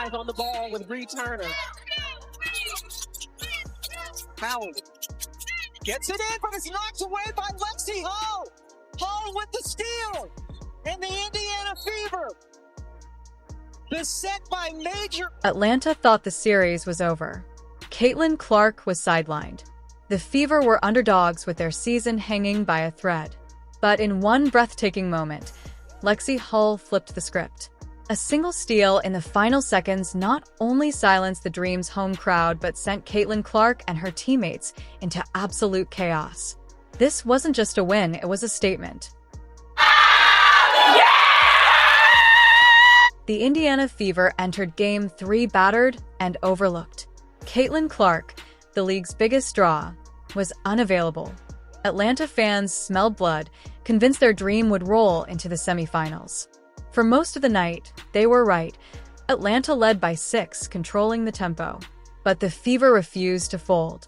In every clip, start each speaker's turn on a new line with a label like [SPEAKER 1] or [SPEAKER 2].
[SPEAKER 1] eyes on the ball with Bree Turner. Howell gets it in, but it's knocked away by Lexie Hull. Hull with the steal, and the Indiana Fever. Beset by major.
[SPEAKER 2] Atlanta thought the series was over. Caitlin Clark was sidelined. The Fever were underdogs with their season hanging by a thread. But in one breathtaking moment, Lexie Hull flipped the script. A single steal in the final seconds not only silenced the Dream's home crowd but sent Caitlin Clark and her teammates into absolute chaos. This wasn't just a win, it was a statement. The Indiana Fever entered Game 3 battered and overlooked. Caitlin Clark, the league's biggest draw, was unavailable. Atlanta fans smelled blood, convinced their Dream would roll into the semifinals. For most of the night, they were right. Atlanta led by 6, controlling the tempo. But the Fever refused to fold.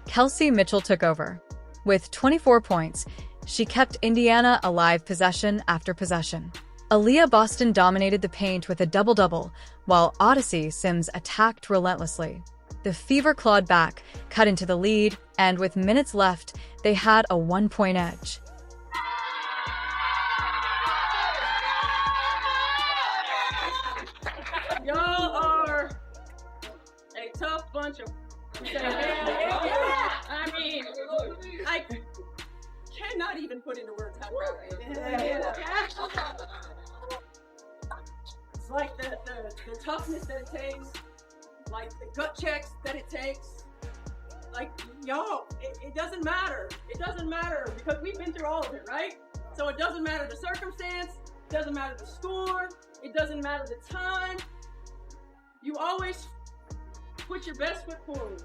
[SPEAKER 2] Kelsey Mitchell took over. With 24 points, she kept Indiana alive possession after possession. Aaliyah Boston dominated the paint with a double-double, while Odyssey Sims attacked relentlessly. The Fever clawed back, cut into the lead, and with minutes left, they had a 1-point edge.
[SPEAKER 3] Y'all are a tough bunch of... I mean, I cannot even put into words how proud I am. It's like the toughness that it takes, like the gut checks that it takes. Like, y'all, it doesn't matter. It doesn't matter because we've been through all of it, right? So it doesn't matter the circumstance, it doesn't matter the score, it doesn't matter the time. You always put your best foot forward.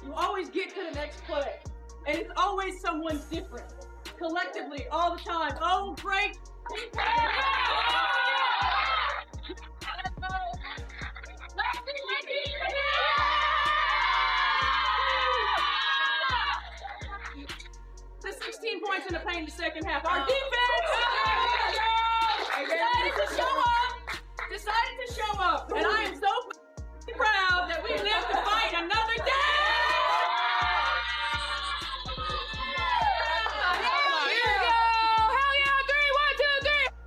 [SPEAKER 3] You always get to the next play. And it's always someone different. Collectively, all the time. Oh, great. The 16 points in the paint in the second half. Our defense decided to show up. And I am so proud that we lived to fight another day.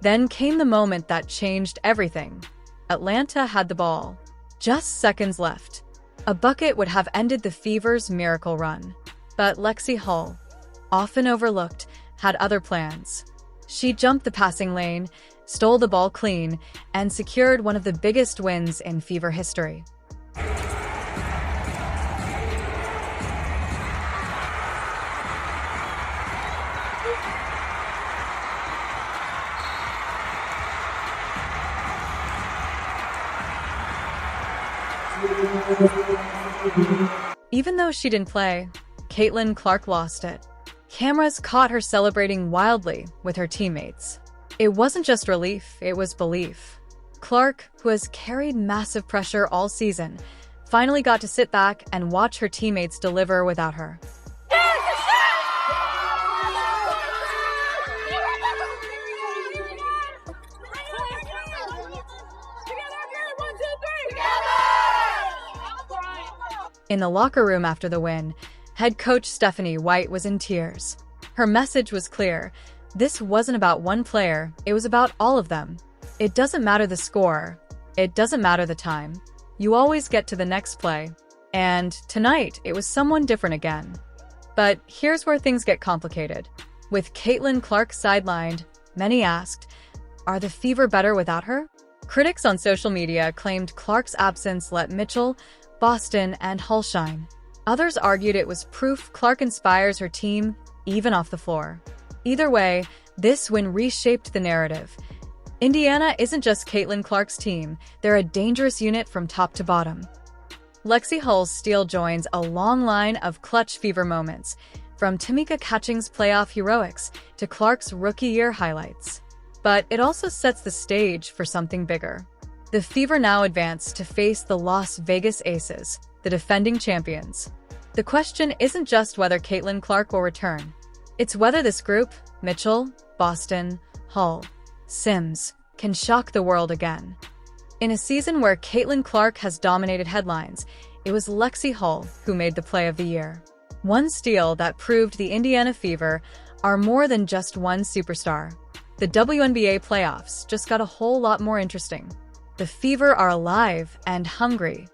[SPEAKER 2] Then came the moment that changed everything. Atlanta had the ball. Just seconds left. A bucket would have ended the Fever's miracle run. But Lexie Hull, often overlooked, had other plans. She jumped the passing lane, stole the ball clean, and secured one of the biggest wins in Fever history. Even though she didn't play, Caitlin Clark lost it. Cameras caught her celebrating wildly with her teammates. It wasn't just relief, it was belief. Clark, who has carried massive pressure all season, finally got to sit back and watch her teammates deliver without her. In the locker room after the win, head coach Stephanie White was in tears. Her message was clear. This wasn't about one player, it was about all of them. It doesn't matter the score. It doesn't matter the time. You always get to the next play. And tonight, it was someone different again. But here's where things get complicated. With Caitlin Clark sidelined, many asked, are the Fever better without her? Critics on social media claimed Clark's absence let Mitchell, Boston, and Hull shine. Others argued it was proof Clark inspires her team, even off the floor. Either way, this win reshaped the narrative. Indiana isn't just Caitlin Clark's team, they're a dangerous unit from top to bottom. Lexie Hull's steal joins a long line of clutch fever moments, from Tamika Catching's playoff heroics to Clark's rookie year highlights. But it also sets the stage for something bigger. The Fever now advance to face the Las Vegas Aces, the defending champions. The question isn't just whether Caitlin Clark will return. It's whether this group, Mitchell, Boston, Hull, Sims, can shock the world again. In a season where Caitlin Clark has dominated headlines, it was Lexie Hull who made the play of the year. One steal that proved the Indiana Fever are more than just one superstar. The WNBA playoffs just got a whole lot more interesting. The Fever are alive and hungry.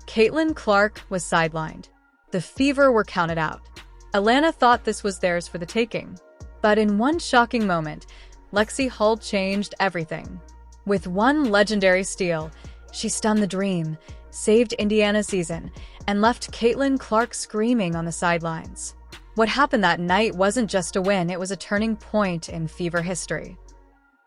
[SPEAKER 2] Caitlin Clark was sidelined. The Fever were counted out. Atlanta thought this was theirs for the taking. But in one shocking moment, Lexie Hull changed everything. With one legendary steal, she stunned the dream, saved Indiana's season, and left Caitlin Clark screaming on the sidelines. What happened that night wasn't just a win, it was a turning point in Fever history.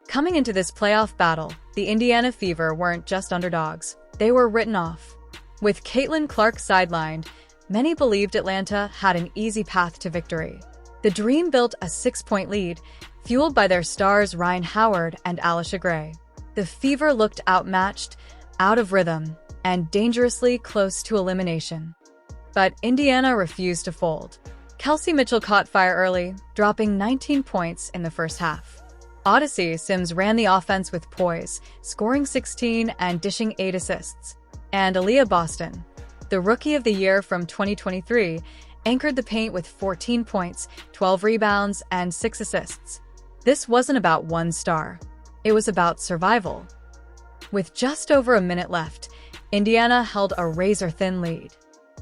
[SPEAKER 2] Coming into this playoff battle, the Indiana Fever weren't just underdogs, they were written off. With Caitlin Clark sidelined, many believed Atlanta had an easy path to victory. The Dream built a 6-point lead, fueled by their stars Ryan Howard and Aaliyah Gray. The Fever looked outmatched, out of rhythm, and dangerously close to elimination. But Indiana refused to fold. Kelsey Mitchell caught fire early, dropping 19 points in the first half. Odyssey Sims ran the offense with poise, scoring 16 and dishing 8 assists. And Aaliyah Boston, the Rookie of the Year from 2023, anchored the paint with 14 points, 12 rebounds, and 6 assists. This wasn't about one star. It was about survival. With just over a minute left, Indiana held a razor-thin lead.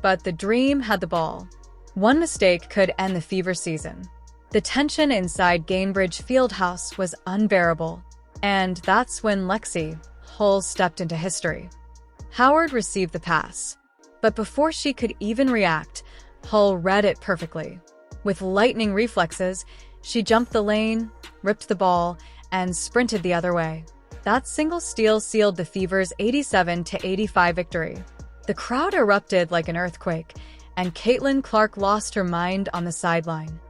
[SPEAKER 2] But the Dream had the ball. One mistake could end the Fever season. The tension inside Gainbridge Fieldhouse was unbearable. And that's when Lexie Hull stepped into history. Howard received the pass. But before she could even react, Hull read it perfectly. With lightning reflexes, she jumped the lane, ripped the ball, and sprinted the other way. That single steal sealed the Fever's 87-85 victory. The crowd erupted like an earthquake, and Caitlin Clark lost her mind on the sideline.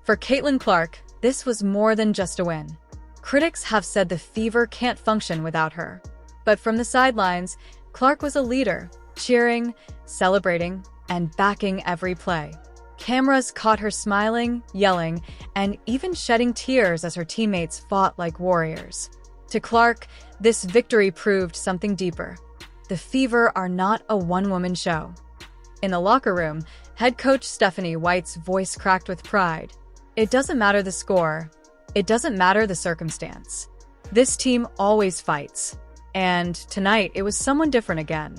[SPEAKER 2] For Caitlin Clark, this was more than just a win. Critics have said the Fever can't function without her. But from the sidelines, Clark was a leader, cheering, celebrating, and backing every play. Cameras caught her smiling, yelling, and even shedding tears as her teammates fought like warriors. To Clark, this victory proved something deeper. The Fever are not a one-woman show. In the locker room, head coach Stephanie White's voice cracked with pride. It doesn't matter the score. It doesn't matter the circumstance. This team always fights. And tonight, it was someone different again.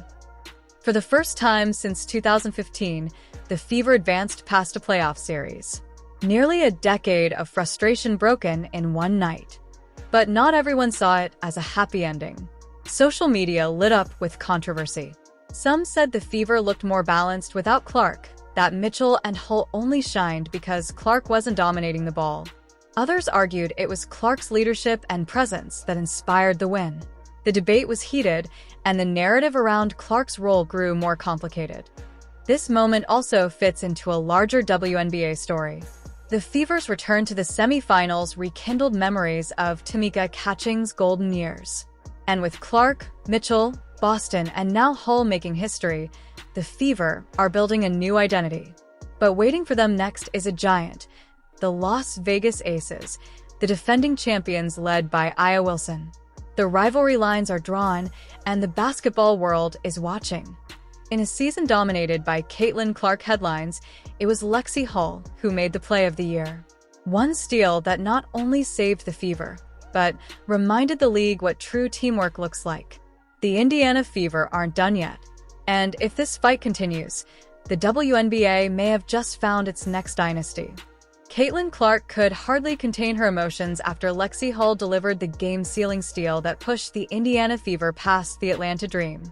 [SPEAKER 2] For the first time since 2015, the Fever advanced past a playoff series. Nearly a decade of frustration broken in one night. But not everyone saw it as a happy ending. Social media lit up with controversy. Some said the Fever looked more balanced without Clark, that Mitchell and Hull only shined because Clark wasn't dominating the ball. Others argued it was Clark's leadership and presence that inspired the win. The debate was heated, and the narrative around Clark's role grew more complicated. This moment also fits into a larger WNBA story. The Fever's return to the semifinals rekindled memories of Tamika Catching's golden years. And with Clark, Mitchell, Boston, and now Hull making history, the Fever are building a new identity. But waiting for them next is a giant, the Las Vegas Aces, the defending champions led by Aya Wilson. The rivalry lines are drawn, and the basketball world is watching. In a season dominated by Caitlin Clark headlines, it was Lexie Hull who made the play of the year. One steal that not only saved the Fever, but reminded the league what true teamwork looks like. The Indiana Fever aren't done yet. And if this fight continues, the WNBA may have just found its next dynasty. Caitlin Clark could hardly contain her emotions after Lexie Hull delivered the game-sealing steal that pushed the Indiana Fever past the Atlanta Dream.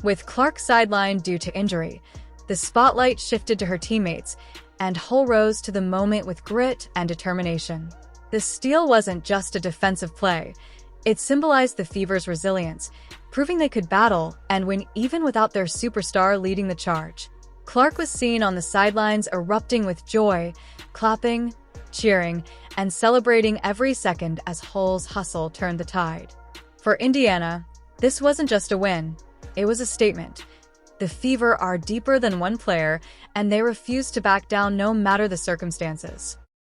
[SPEAKER 2] With Clark sidelined due to injury, the spotlight shifted to her teammates, and Hull rose to the moment with grit and determination. The steal wasn't just a defensive play, It symbolized the Fever's resilience, proving they could battle and win even without their superstar leading the charge. Clark was seen on the sidelines erupting with joy, clapping, cheering, and celebrating every second as Hull's hustle turned the tide. For Indiana, this wasn't just a win, it was a statement. The Fever are deeper than one player, and they refuse to back down no matter the circumstances.